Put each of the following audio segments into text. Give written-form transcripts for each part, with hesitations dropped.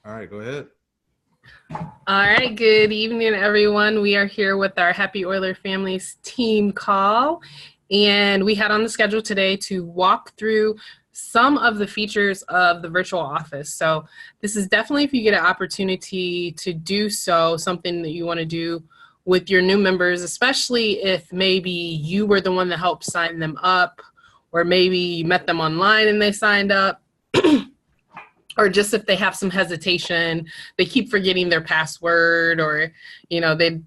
All right, go ahead. All right, good evening, everyone. We are here with our Happy Oiler Families team call, and we had on the schedule today to walk through some of the features of the virtual office. So this is definitely, if you get an opportunity to do so, something that you want to do with your new members, especially if maybe you were the one that helped sign them up, or maybe you met them online and they signed up. Or just if they have some hesitation, they keep forgetting their password, or they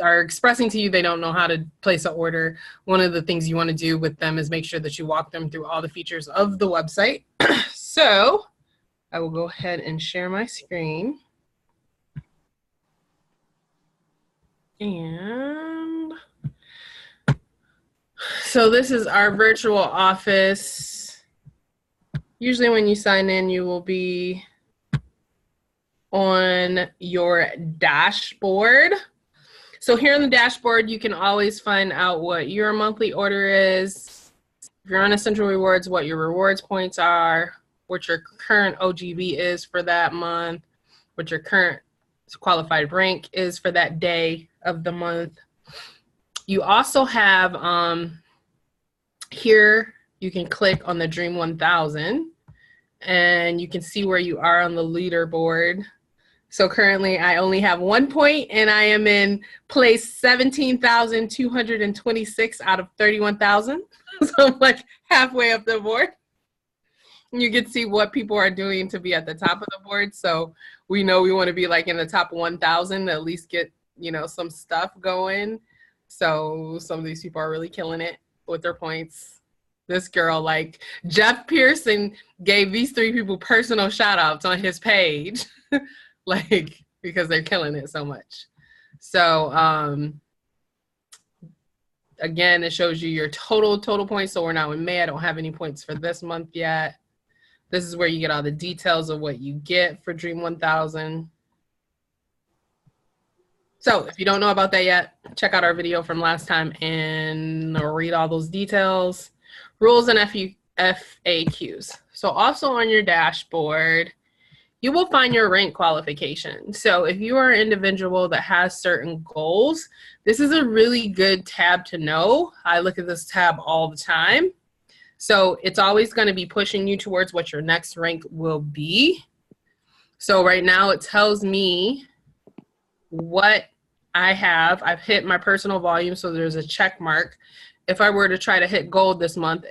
are expressing to you they don't know how to place an order. One of the things you want to do with them is make sure that you walk them through all the features of the website. So I will go ahead and share my screen. And so this is our virtual office. Usually when you sign in, you will be on your dashboard. So here on the dashboard, you can always find out what your monthly order is. If you're on Essential Rewards, what your rewards points are, what your current OGV is for that month, what your current qualified rank is for that day of the month. You also have here, you can click on the Dream 1000 and you can see where you are on the leaderboard. So currently I only have 1 point and I am in place 17,226 out of 31,000. So I'm like halfway up the board. You can see what people are doing to be at the top of the board. So we know we want to be like in the top 1,000 to at least get, some stuff going. So some of these people are really killing it with their points. This girl, like Jeff Pearson, gave these 3 people personal shout outs on his page, like because they're killing it so much. So again, it shows you your total points. So we're now in May. I don't have any points for this month yet. This is where you get all the details of what you get for Dream 1000. So if you don't know about that yet, check out our video from last time and read all those details. Rules and FAQs. So also on your dashboard, you will find your rank qualification. So if you are an individual that has certain goals, this is a really good tab to know. I look at this tab all the time. So it's always going to be pushing you towards what your next rank will be. So right now it tells me what I have. I've hit my personal volume, so there's a check mark. If I were to try to hit gold this month,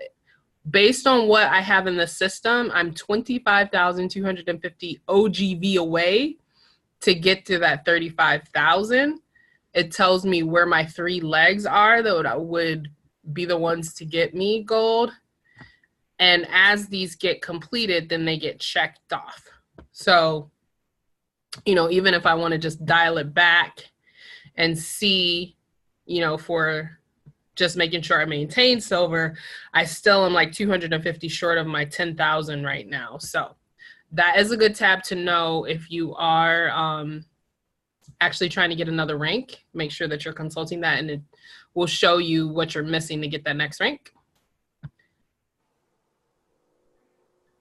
based on what I have in the system, I'm 25,250 OGV away to get to that 35,000. It tells me where my 3 legs are that would be the ones to get me gold. And as these get completed, then they get checked off. So, even if I want to just dial it back and see, for just making sure I maintain silver, I still am like 250 short of my 10,000 right now. So that is a good tab to know if you are actually trying to get another rank. Make sure that you're consulting that, and it will show you what you're missing to get that next rank.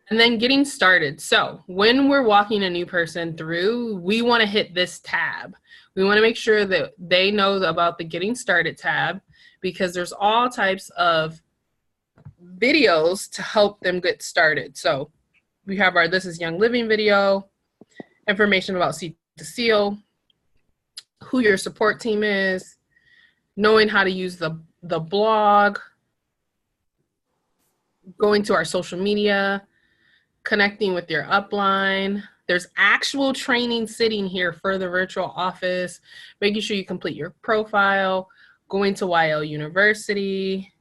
And then getting started. So when we're walking a new person through, we want to hit this tab. We want to make sure that they know about the Getting Started tab, because there's all types of videos to help them get started. So we have our This is Young Living video, information about Seed to Seal, who your support team is, knowing how to use the blog, going to our social media, connecting with your upline. There's actual training sitting here for the virtual office, making sure you complete your profile, going to YL University,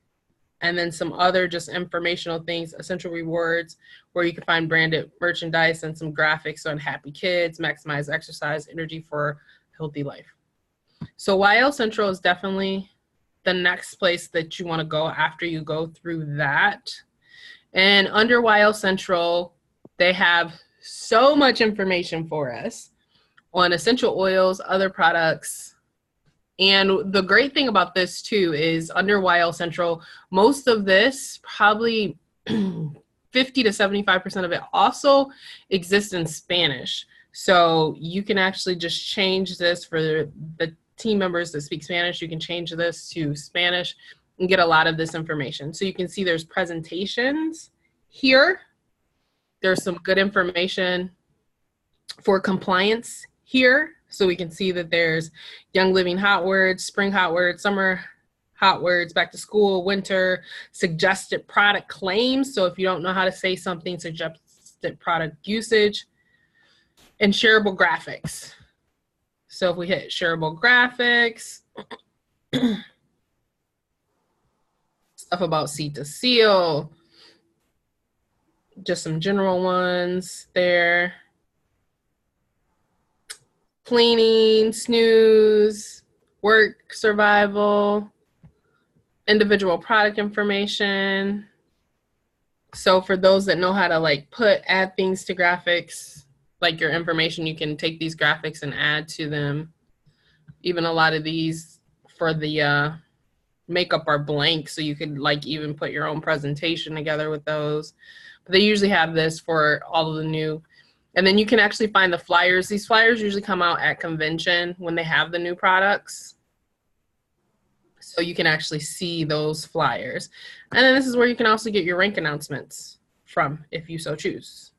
and then some other just informational things, Essential Rewards, where you can find branded merchandise and some graphics on happy kids, maximize exercise, energy for a healthy life. So YL Central is definitely the next place that you want to go after you go through that. And under YL Central, they have so much information for us on essential oils, other products. And the great thing about this too is under YL Central, most of this, probably 50 to 75% of it also exists in Spanish. So you can actually just change this for the team members that speak Spanish. You can change this to Spanish and get a lot of this information. So you can see there's presentations here. There's some good information for compliance here. So we can see that there's Young Living hot words, spring hot words, summer hot words, back to school, winter, suggested product claims. So if you don't know how to say something, suggested product usage, and shareable graphics. So if we hit shareable graphics, stuff about seed to seal, just some general ones there. Cleaning, snooze, work, survival, individual product information. So for those that know how to like add things to graphics, like your information, you can take these graphics and add to them. Even a lot of these for the makeup are blank, so you could like even put your own presentation together with those. But they usually have this for all of the new. And then you can actually find the flyers. These flyers usually come out at convention when they have the new products. So you can actually see those flyers. And then this is where you can also get your rank announcements from, if you so choose.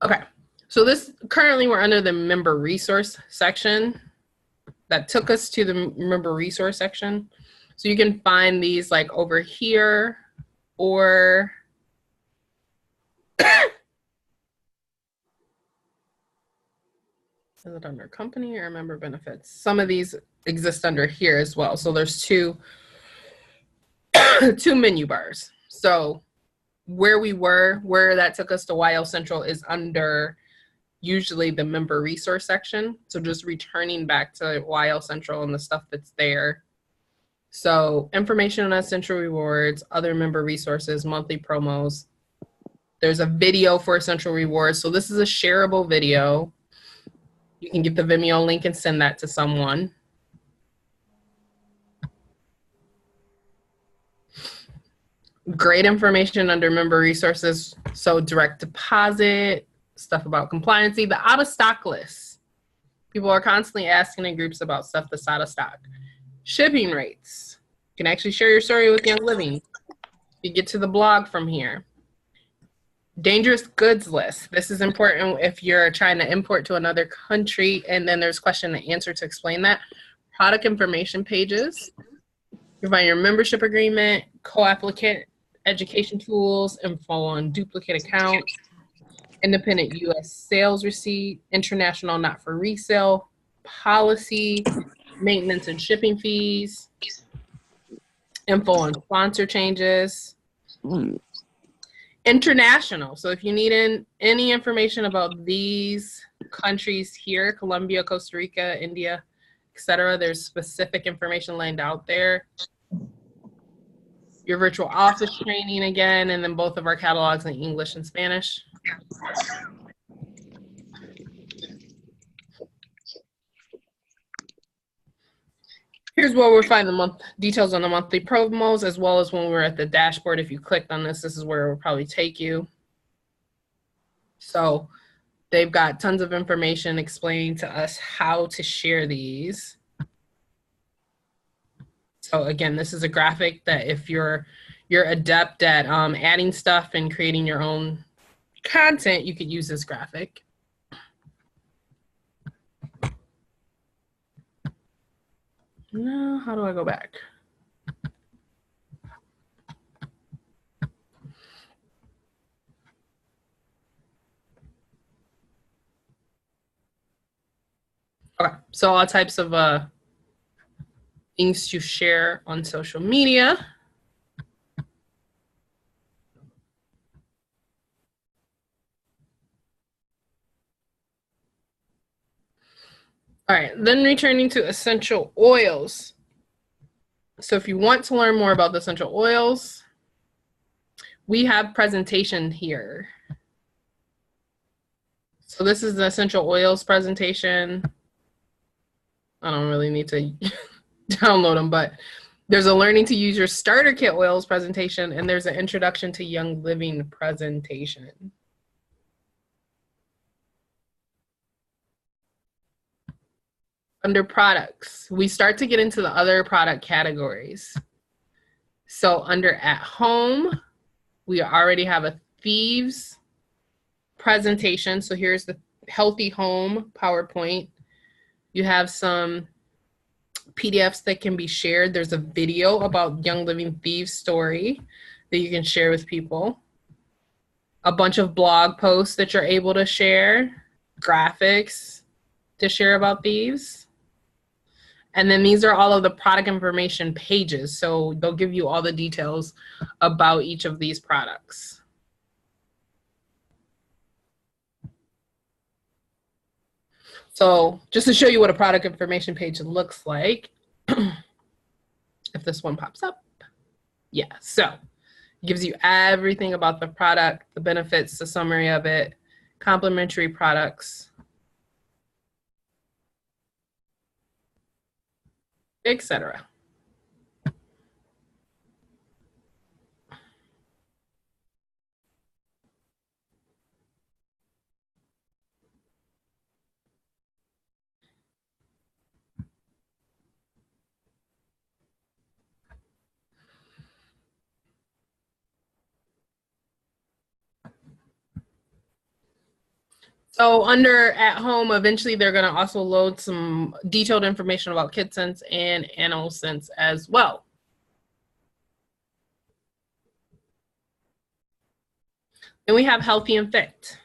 Okay, so this currently we're under the member resource section. That took us to the member resource section. So you can find these like over here, or is it under company or member benefits? Some of these exist under here as well. So there's two menu bars. So where we were, where that took us to YL Central is under usually the member resource section. So just returning back to YL Central and the stuff that's there. So information on Essential Rewards, other member resources, monthly promos. There's a video for Essential Rewards. So this is a shareable video. You can get the Vimeo link and send that to someone. Great information under member resources. So direct deposit, stuff about compliancy, the out of stock list. People are constantly asking in groups about stuff that's out of stock. Shipping rates. You can actually share your story with Young Living. You get to the blog from here. Dangerous goods list. This is important if you're trying to import to another country and then there's question and answer to explain that. Product information pages. You find your membership agreement, co-applicant education tools, info on duplicate accounts, independent U.S. sales receipt, international not for resale, policy, maintenance and shipping fees, info on sponsor changes, international. So if you need any information about these countries here, Colombia, Costa Rica, India, etc., there's specific information laid out there. Your virtual office training again, and then both of our catalogs in English and Spanish. Here's where we'll find the details on the monthly promos, as well as when we're at the dashboard. If you clicked on this, this is where it will probably take you. So they've got tons of information explaining to us how to share these. So again, this is a graphic that if you're adept at adding stuff and creating your own content, you could use this graphic. Now, how do I go back? Okay, so all types of things to share on social media. All right, then returning to essential oils. So if you want to learn more about the essential oils, we have presentation here. So this is the essential oils presentation. I don't really need to download them, but There's a learning to use your starter kit oils presentation, and there's an introduction to Young Living presentation. Under products, we start to get into the other product categories. So under at home, we already have a Thieves presentation. So here's the Healthy Home PowerPoint. You have some PDFs that can be shared. There's a video about Young Living Thieves story that you can share with people. A bunch of blog posts that you're able to share, graphics to share about thieves. And then these are all of the product information pages. So they'll give you all the details about each of these products. So just to show you what a product information page looks like, if this one pops up, yeah, so it gives you everything about the product, the benefits, the summary of it, complementary products, etc. So under at home, eventually they're going to also load some detailed information about KidSense and AnimalSense as well. Then we have Healthy and Fit.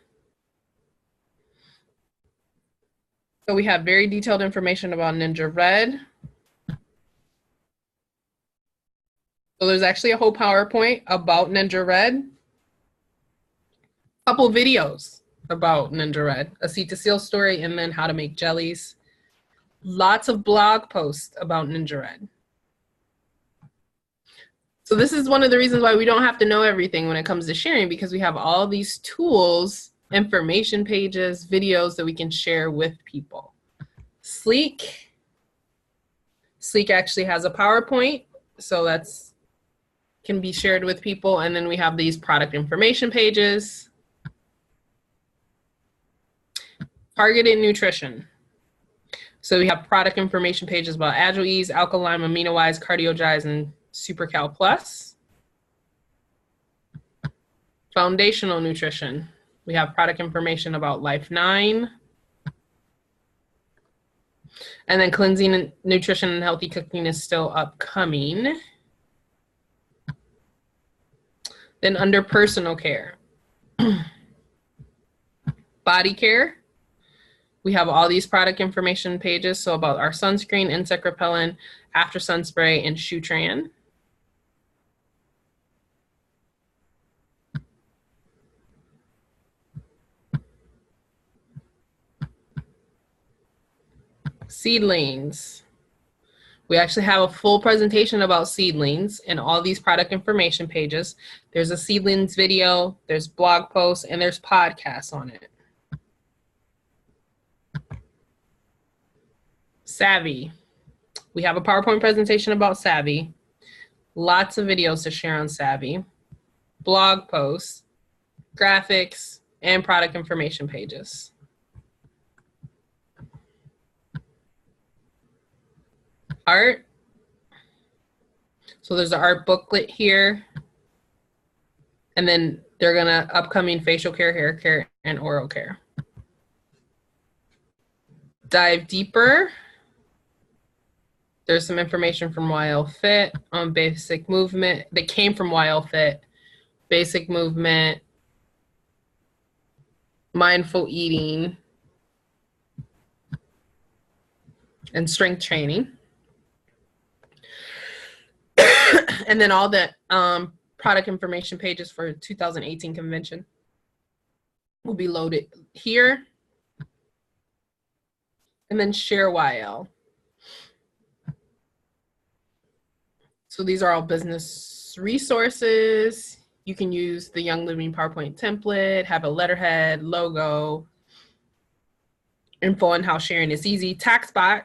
So we have very detailed information about Ninja Red. So there's actually a whole PowerPoint about Ninja Red. A couple videos about Ninja Red, a seed to seal story, and then how to make jellies. Lots of blog posts about Ninja Red. So this is one of the reasons why we don't have to know everything when it comes to sharing, because we have all these tools, information pages, videos that we can share with people. Sleek. Sleek actually has a PowerPoint, so that's can be shared with people. And then we have these product information pages. Targeted nutrition. So we have product information pages about Agile Ease, Alkaline, AminoWise, CardioGize, and SuperCal Plus. Foundational nutrition. We have product information about Life 9. And then cleansing, nutrition, and healthy cooking is still upcoming. Then under personal care, body care, we have all these product information pages. So about our sunscreen, insect repellent, after sun spray, and Shutran. Seedlings. We actually have a full presentation about seedlings and all these product information pages. There's a seedlings video, there's blog posts, and there's podcasts on it. Savvy. We have a PowerPoint presentation about Savvy. Lots of videos to share on Savvy. Blog posts, graphics, and product information pages. Art. So there's an art booklet here. And then they're gonna upcoming facial care, hair care, and oral care. Dive deeper. There's some information from YL Fit on basic movement that came from YL Fit, basic movement, mindful eating, and strength training. And then all the product information pages for 2018 convention will be loaded here. And then share YL. So these are all business resources. You can use the Young Living PowerPoint template, have a letterhead, logo, info on how sharing is easy. TaxBot,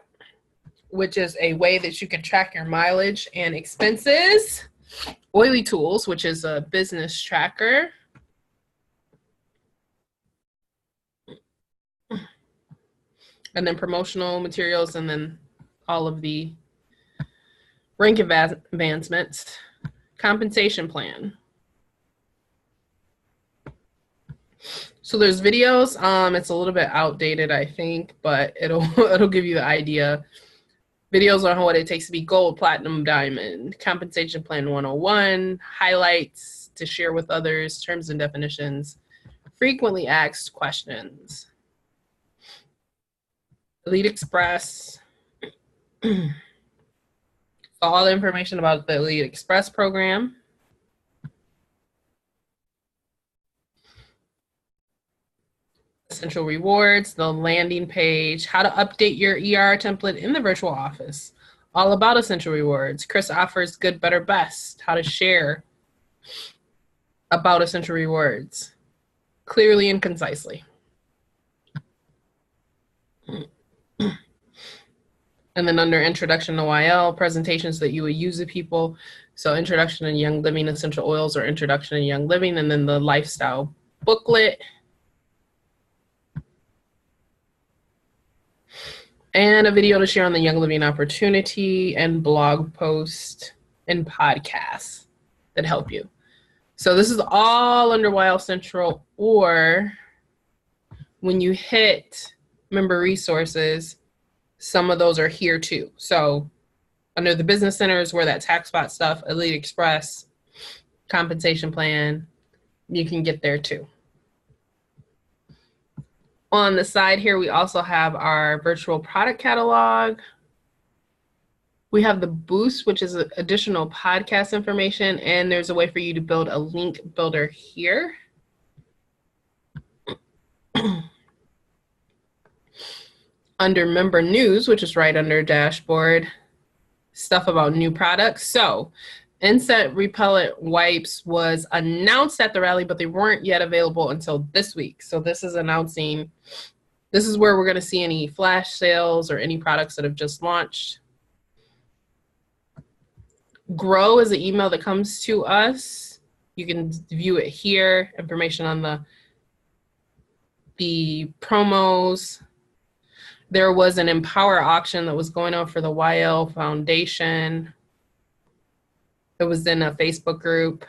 which is a way that you can track your mileage and expenses. Oily Tools, which is a business tracker. And then promotional materials, and then all of the rank advancements. Compensation plan. So there's videos. It's a little bit outdated, I think, but it'll give you the idea. Videos on what it takes to be gold, platinum, diamond. Compensation plan 101. Highlights to share with others. Terms and definitions. Frequently asked questions. Elite Express. All the information about the Elite Express program. Essential rewards, the landing page, how to update your ER template in the virtual office. All about essential rewards. Chris offers good, better, best. How to share about essential rewards clearly and concisely. And then under Introduction to YL, presentations that you would use to people. So Introduction to Young Living Essential Oils, or Introduction to Young Living, and then the lifestyle booklet. And a video to share on the Young Living opportunity, and blog post and podcasts that help you. So this is all under YL Central, or when you hit member resources, some of those are here too. So under the business centers, where that tax spot stuff, Elite Express, compensation plan, you can get there too. On the side here, we also have our virtual product catalog. We have the Boost, which is additional podcast information, and there's a way for you to build a link builder here. Under member news, which is right under dashboard, stuff about new products. So insect repellent wipes was announced at the rally, but they weren't yet available until this week. So this is announcing, this is where we're going to see any flash sales or any products that have just launched. Grow is an email that comes to us. You can view it here, information on the promos. There was an Empower auction that was going on for the YL Foundation. It was in a Facebook group.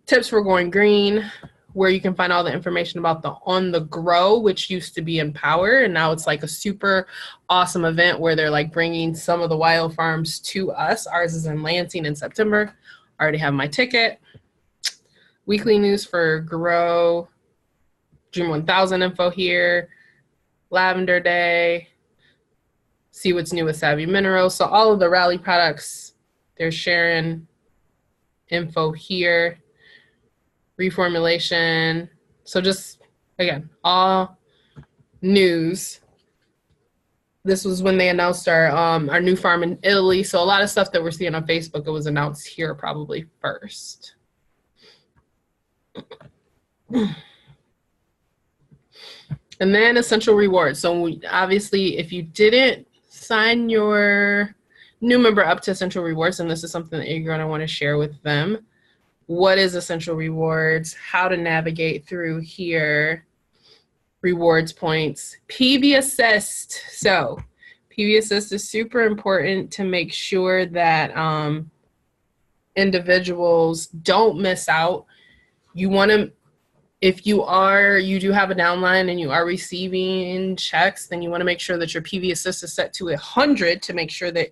Tips for Going Green, where you can find all the information about the On the Grow, which used to be Empower, and now it's like a super awesome event where they're like bringing some of the YL farms to us. Ours is in Lansing in September. I already have my ticket. Weekly news for Grow. June 1000 info here. Lavender Day, see what's new with Savvy Minerals. So all of the rally products, they're sharing info here. Reformulation. So just, again, all news. This was when they announced our new farm in Italy. So a lot of stuff that we're seeing on Facebook, it was announced here probably first. And then essential rewards. So obviously, if you didn't sign your new member up to essential rewards, and this is something that you're going to want to share with them. What is essential rewards? How to navigate through here. Rewards points. PV Assist. So PV Assist is super important to make sure that individuals don't miss out. You want to, if you do have a downline and you are receiving checks, then you want to make sure that your PV Assist is set to 100 to make sure that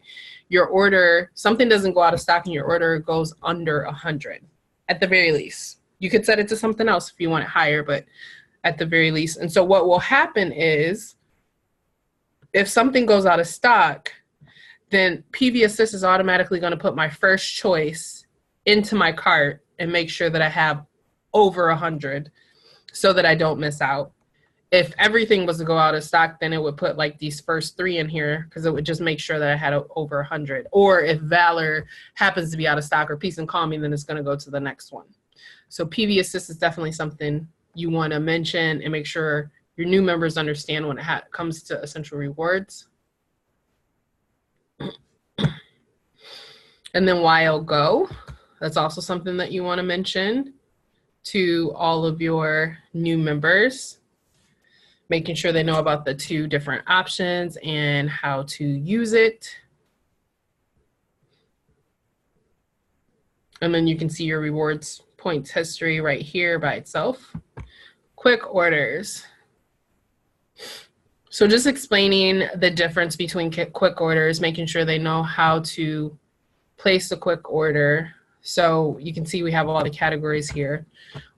your order, something doesn't go out of stock and your order goes under 100 at the very least. You could set it to something else if you want it higher, but at the very least. And so what will happen is if something goes out of stock, then PV Assist is automatically going to put my first choice into my cart and make sure that I have over 100 so that I don't miss out. If everything was to go out of stock, then it would put like these first 3 in here because it would just make sure that I had over 100. Or if Valor happens to be out of stock or Peace and Calming, then it's going to go to the next one. So PV Assist is definitely something you want to mention and make sure your new members understand when it comes to essential rewards. And then while go, that's also something that you want to mention to all of your new members, making sure they know about the 2 different options and how to use it. And then you can see your rewards points history right here by itself. Quick orders. So just explaining the difference between quick orders, making sure they know how to place a quick order. So you can see we have all the categories here.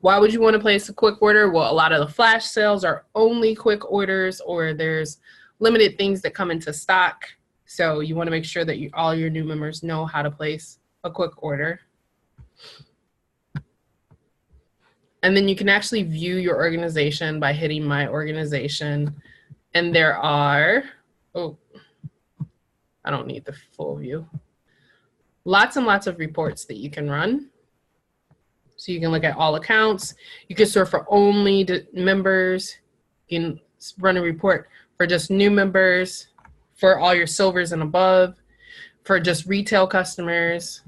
Why would you want to place a quick order? Well, a lot of the flash sales are only quick orders, or there's limited things that come into stock. So you want to make sure that all your new members know how to place a quick order. And then you can actually view your organization by hitting My Organization. And there are, oh, I don't need the full view. Lots and lots of reports that you can run. So you can look at all accounts. You can sort for only members. You can run a report for just new members, for all your silvers and above, for just retail customers,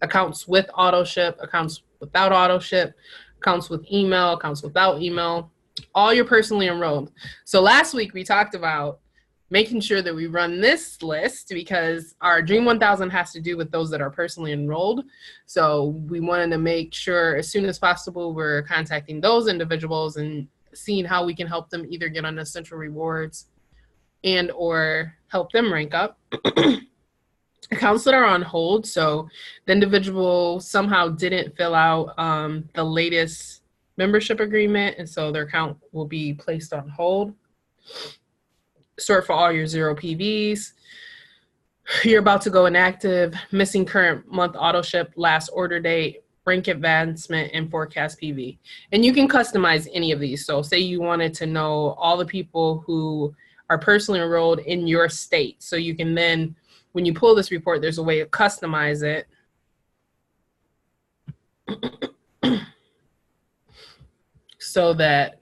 accounts with auto ship, accounts without auto ship, accounts with email, accounts without email, all your personally enrolled. So last week we talked about making sure that we run this list because our Dream 1000 has to do with those that are personally enrolled. So we wanted to make sure as soon as possible we're contacting those individuals and seeing how we can help them either get on Essential Rewards and or help them rank up. Accounts that are on hold, so the individual somehow didn't fill out the latest membership agreement, and so their account will be placed on hold. Sort for all your 0 PVs. You're about to go inactive, missing current month auto ship, last order date, rank advancement, and forecast PV. And you can customize any of these. So say you wanted to know all the people who are personally enrolled in your state. So you can then, when you pull this report, there's a way to customize it. So that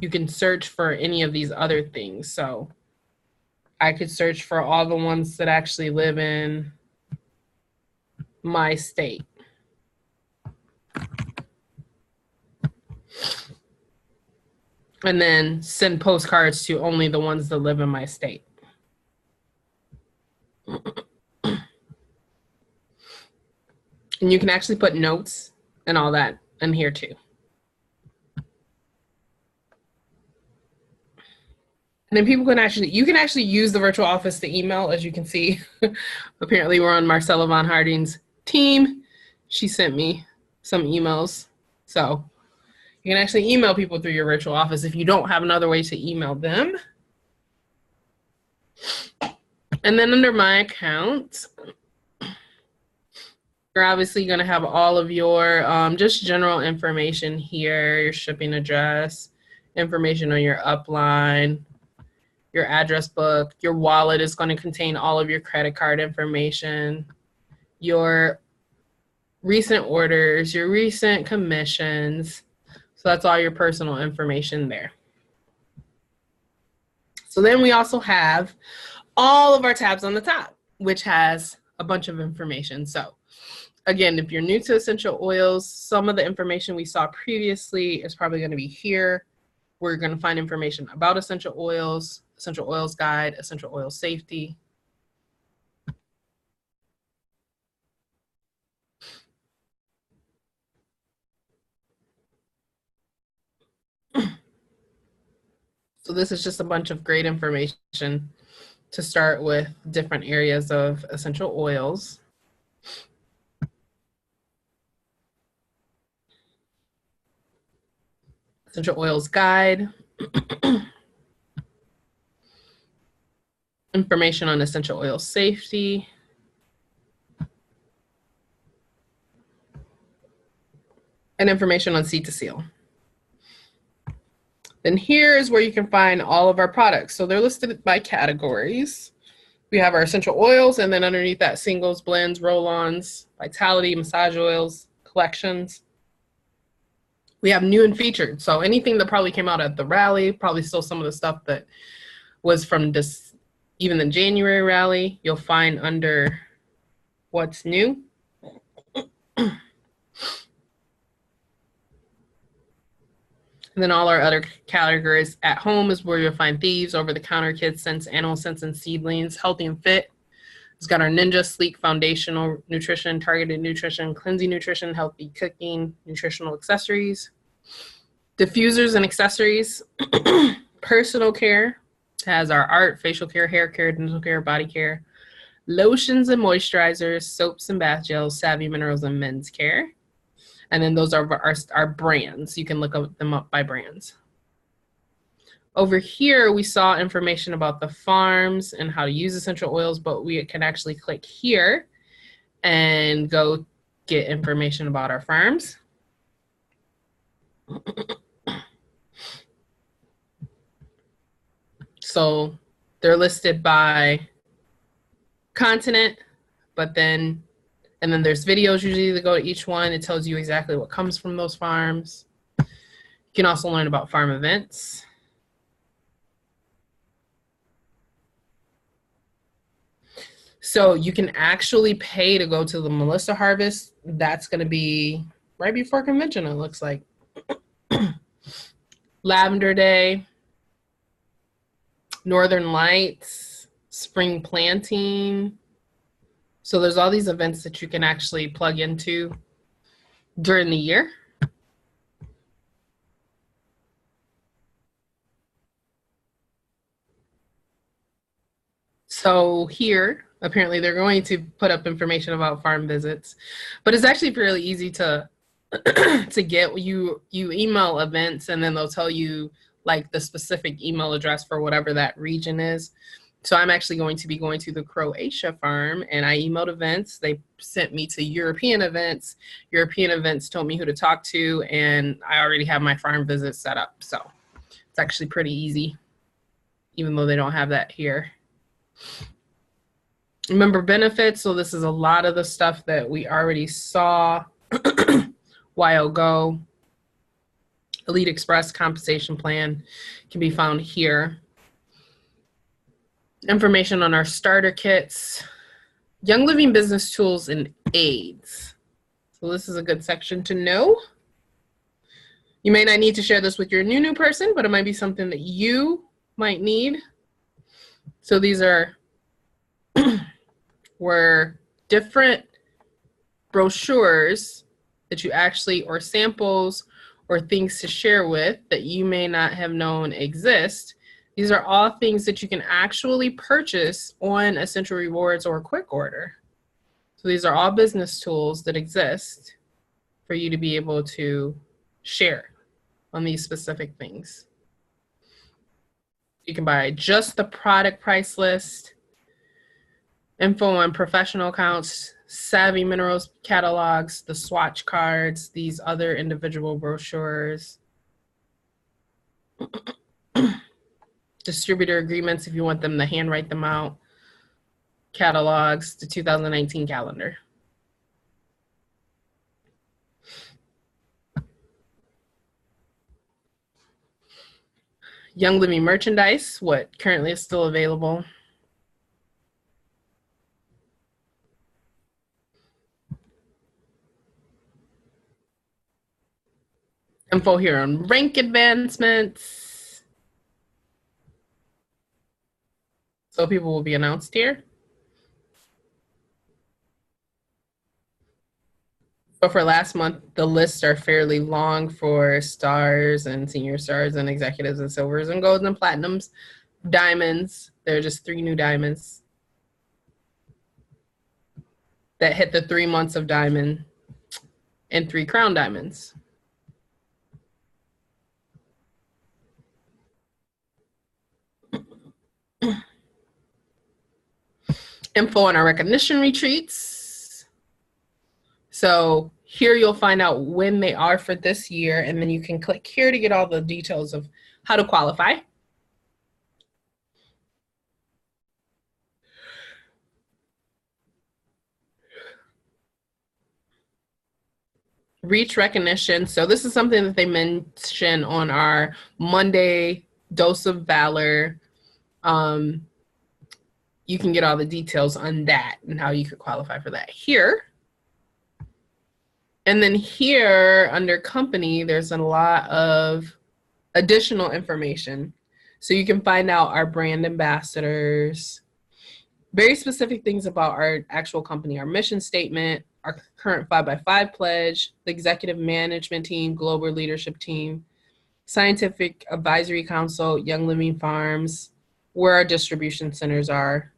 you can search for any of these other things. So I could search for all the ones that actually live in my state. And then send postcards to only the ones that live in my state. And you can actually put notes and all that in here too. And then people can you can actually use the virtual office to email, as you can see. Apparently we're on Marcella Von Harding's team. She sent me some emails. So you can actually email people through your virtual office if you don't have another way to email them. And then under My Account, you're obviously going to have all of your just general information here, your shipping address, information on your upline, your address book. Your wallet is going to contain all of your credit card information, your recent orders, your recent commissions. So that's all your personal information there. So then we also have all of our tabs on the top, which has a bunch of information. So again, if you're new to essential oils, some of the information we saw previously is probably going to be here. We're going to find information about essential oils guide, essential oil safety. So this is just a bunch of great information to start with different areas of essential oils. Essential oils guide. Information on essential oil safety. And information on Seed to Seal. Then here is where you can find all of our products. So they're listed by categories. We have our essential oils, and then underneath that, singles, blends, roll-ons, vitality, massage oils, collections. We have new and featured. So anything that probably came out at the rally, probably still some of the stuff that was from this, even the January rally, you'll find under what's new. And then all our other categories. At home is where you'll find thieves, over-the-counter, kids, scents, animal scents, and seedlings. Healthy and fit. It's got our Ninja Sleek foundational nutrition, targeted nutrition, cleansing nutrition, healthy cooking, nutritional accessories. Diffusers and accessories. Personal care has our art, facial care, hair care, dental care, body care. Lotions and moisturizers, soaps and bath gels, Savvy Minerals, and men's care. And then those are our brands. You can look them up by brands. Over here, we saw information about the farms and how to use essential oils, but we can actually click here and go get information about our farms. So they're listed by continent, but then there's videos usually that go to each one. It tells you exactly what comes from those farms. You can also learn about farm events. So you can actually pay to go to the Melissa Harvest. That's going to be right before convention, it looks like. Lavender Day, Northern Lights, Spring Planting. So there's all these events that you can actually plug into during the year. So here, apparently they're going to put up information about farm visits, but it's actually fairly easy to to get. You email events and then they'll tell you like the specific email address for whatever that region is. So I'm actually going to be going to the Croatia farm, and I emailed events. They sent me to European events. European events told me who to talk to, and I already have my farm visit set up. So it's actually pretty easy, even though they don't have that here. Member benefits. So this is a lot of the stuff that we already saw a while ago. Elite Express compensation plan can be found here. Information on our starter kits, Young Living business tools, and aids. So this is a good section to know. You may not need to share this with your new person, but it might be something that you might need. So these are were different brochures that you actually, or samples or things to share with that you may not have known exist. These are all things that you can actually purchase on Essential Rewards or Quick Order. So these are all business tools that exist for you to be able to share on these specific things. You can buy just the product price list, info on professional accounts, Savvy Minerals catalogs, the swatch cards, these other individual brochures. Distributor agreements if you want them to handwrite them out, catalogs, the 2019 calendar. Young Living merchandise, what currently is still available. Info here on rank advancements. So people will be announced here. But for last month, the lists are fairly long for stars and senior stars and executives and silvers and golds and platinums. Diamonds, there are just 3 new diamonds that hit the 3 months of diamond, and 3 crown diamonds. Info on our recognition retreats. So here you'll find out when they are for this year, and then you can click here to get all the details of how to qualify. Reach recognition. So this is something that they mention on our Monday Dose of Valor you can get all the details on that and how you could qualify for that here. And then here under company, there's a lot of additional information. So you can find out our brand ambassadors, very specific things about our actual company, our mission statement, our current 5x5 pledge, the executive management team, global leadership team, scientific advisory council, Young Living Farms, where our distribution centers are,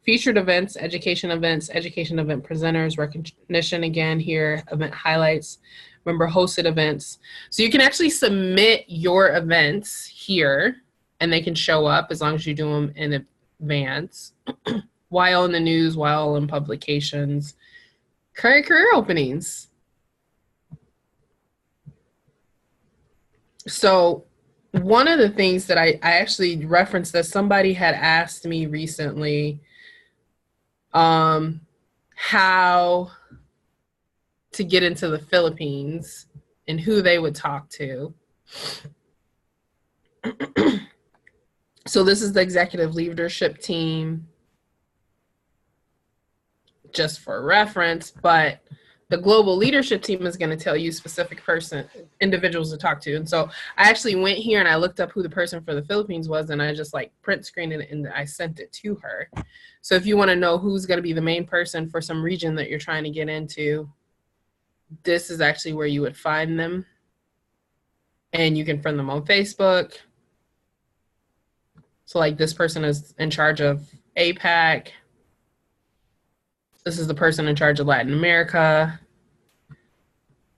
featured events, education event presenters, recognition again here, event highlights, member hosted events. So you can actually submit your events here and they can show up as long as you do them in advance. While in the news, while in publications, current career openings. So one of the things that I actually referenced that somebody had asked me recently, how to get into the Philippines and who they would talk to. So this is the executive leadership team, just for reference, but the global leadership team is going to tell you specific individuals to talk to. And so I actually went here and I looked up who the person for the Philippines was, and I just like print screened it and I sent it to her. So if you want to know who's going to be the main person for some region that you're trying to get into, this is actually where you would find them. And you can friend them on Facebook. So like this person is in charge of APAC. This is the person in charge of Latin America,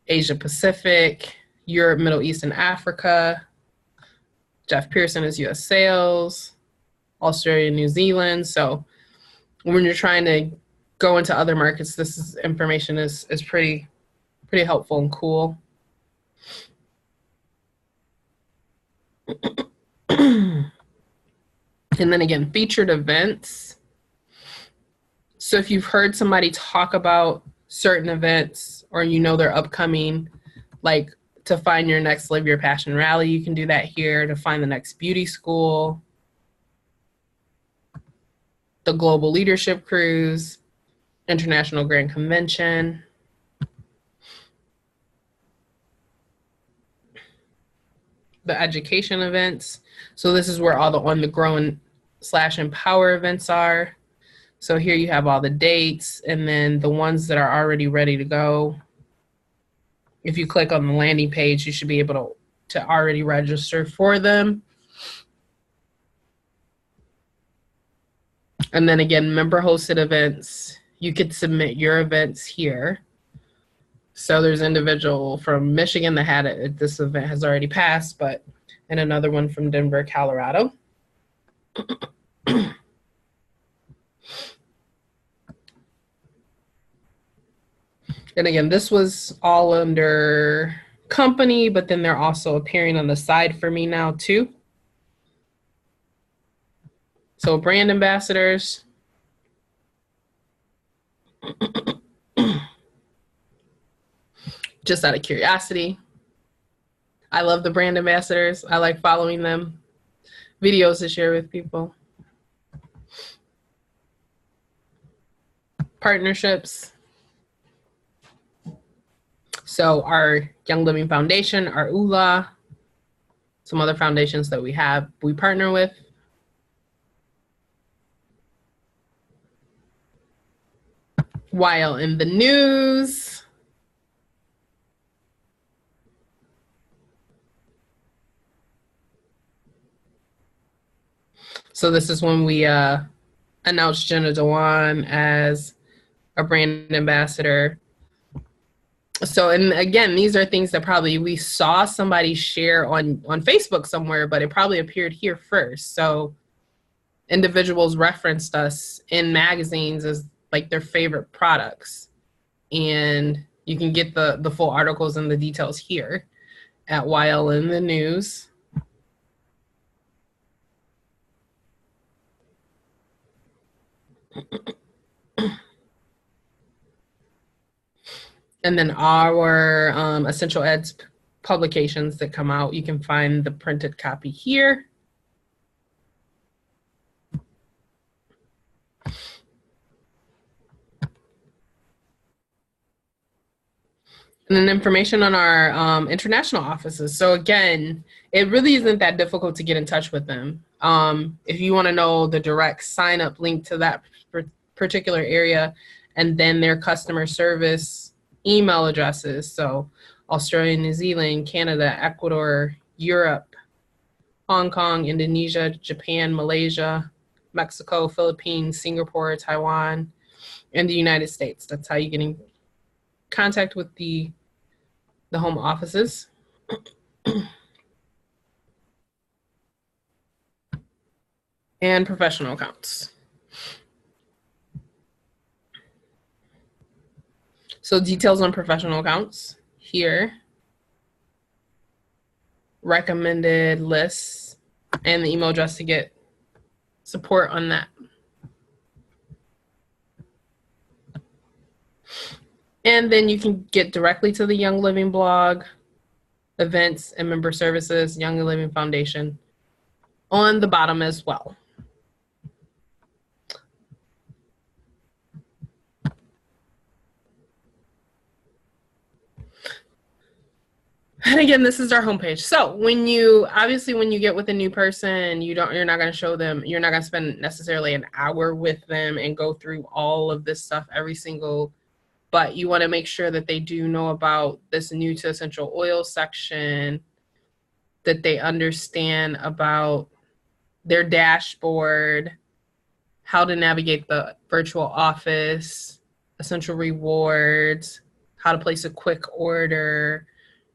Asia Pacific, Europe, Middle East, and Africa. Jeff Pearson is US Sales, Australia, New Zealand. So when you're trying to go into other markets, this information is pretty helpful and cool. And then again, featured events. So if you've heard somebody talk about certain events or you know they're upcoming, like to find your next Live Your Passion rally, you can do that here. To find the next beauty school, the Global Leadership Cruise, International Grand Convention. The education events. So this is where all the On the Grow / Empower events are. So here you have all the dates and then the ones that are already ready to go. If you click on the landing page, you should be able to already register for them. And then again, member hosted events. You could submit your events here. So there's an individual from Michigan that had it. This event has already passed, and another one from Denver, Colorado. And again, this was all under company, but then they're also appearing on the side for me now too. So brand ambassadors. Just out of curiosity, I love the brand ambassadors. I like following them. Videos to share with people. Partnerships. So our Young Living Foundation, our ULA, some other foundations that we partner with. While in the news, so this is when we announced Jenna Dewan as a brand ambassador. So, and again, these are things that probably we saw somebody share on Facebook somewhere, but it probably appeared here first. So individuals referenced us in magazines as like their favorite products. And you can get the full articles and the details here at YL in the News. And then our Essential Eds publications that come out, you can find the printed copy here. And then information on our international offices. So again, it really isn't that difficult to get in touch with them. If you want to know the direct sign up link to that particular area, and then their customer service email addresses. So Australia, New Zealand, Canada, Ecuador, Europe, Hong Kong, Indonesia, Japan, Malaysia, Mexico, Philippines, Singapore, Taiwan, and the United States. That's how you get in contact with the home offices. And professional accounts. So details on professional accounts here, recommended lists, and the email address to get support on that. And then you can get directly to the Young Living blog, events and member services, Young Living Foundation on the bottom as well. And again, this is our homepage. So when you get with a new person, you're not going to show them, you're not going to spend necessarily an hour with them and go through all of this stuff but you want to make sure that they do know about this new to essential oil section, that they understand about their dashboard, how to navigate the virtual office, essential rewards, how to place a quick order,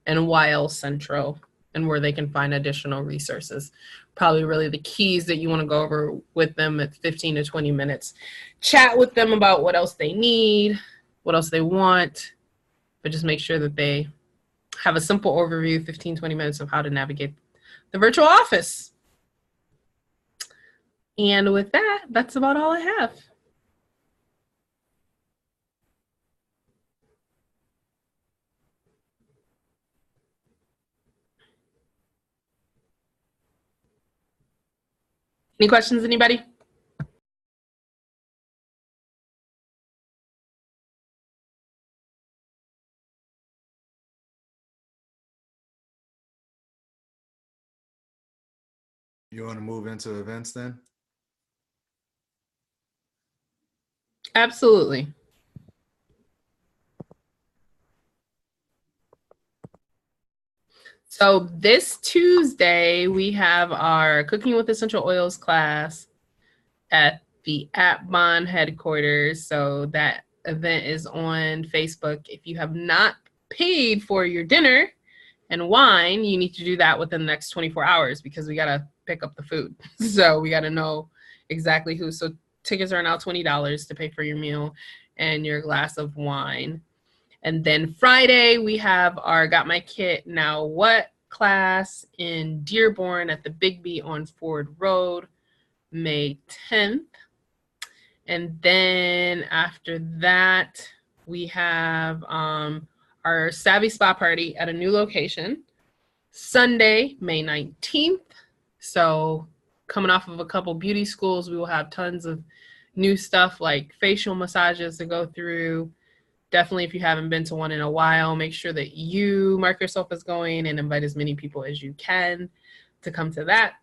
and YL Central, and where they can find additional resources. Probably really the keys that you want to go over with them at 15 to 20 minutes. Chat with them about what else they need, what else they want, but just make sure that they have a simple overview, 15, 20 minutes of how to navigate the virtual office. And with that, that's about all I have. Any questions, anybody? You want to move into events then? Absolutely. So this Tuesday, we have our Cooking with Essential Oils class at the AppBond headquarters. So that event is on Facebook. If you have not paid for your dinner and wine, you need to do that within the next 24 hours because we got to pick up the food. So we got to know exactly who. So tickets are now $20 to pay for your meal and your glass of wine. And then Friday, we have our Got My Kit Now What class in Dearborn at the Big B on Ford Road, May 10th. And then after that, we have our Savvy Spa Party at a new location, Sunday, May 19th. So coming off of a couple beauty schools, we will have tons of new stuff like facial massages to go through. Definitely, if you haven't been to one in a while, make sure that you mark yourself as going and invite as many people as you can to come to that.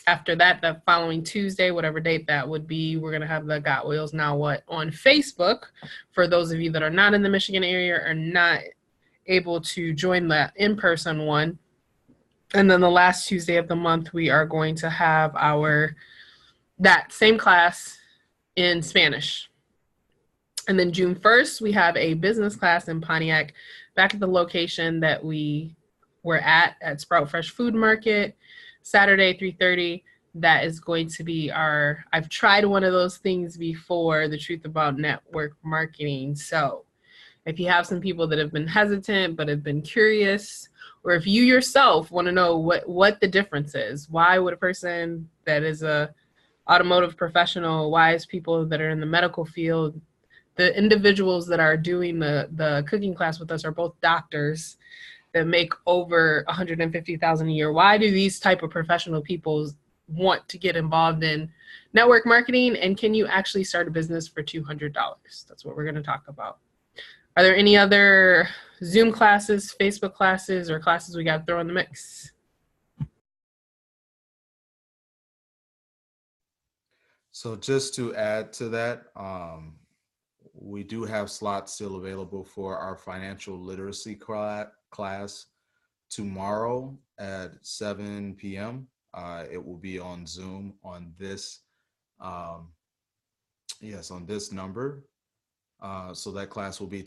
After that, the following Tuesday, whatever date that would be, we're going to have the Got Oils Now What on Facebook. For those of you that are not in the Michigan area or not able to join the in-person one. And then the last Tuesday of the month, we are going to have that same class in Spanish. And then June 1st, we have a business class in Pontiac back at the location that we were at Sprout Fresh Food Market, Saturday, 3:30. That is going to be I've tried one of those things before, the Truth About Network Marketing. So if you have some people that have been hesitant but have been curious, or if you yourself want to know what the difference is, why would a person that is a automotive professional, why is people that are in the medical field, the individuals that are doing the cooking class with us are both doctors that make over $150,000 a year. Why do these type of professional people want to get involved in network marketing? And can you actually start a business for $200? That's what we're going to talk about. Are there any other Zoom classes, Facebook classes, or classes we got to throw in the mix? So just to add to that, we do have slots still available for our financial literacy class tomorrow at 7 p.m. It will be on Zoom on this, yes, on this number. So that class will be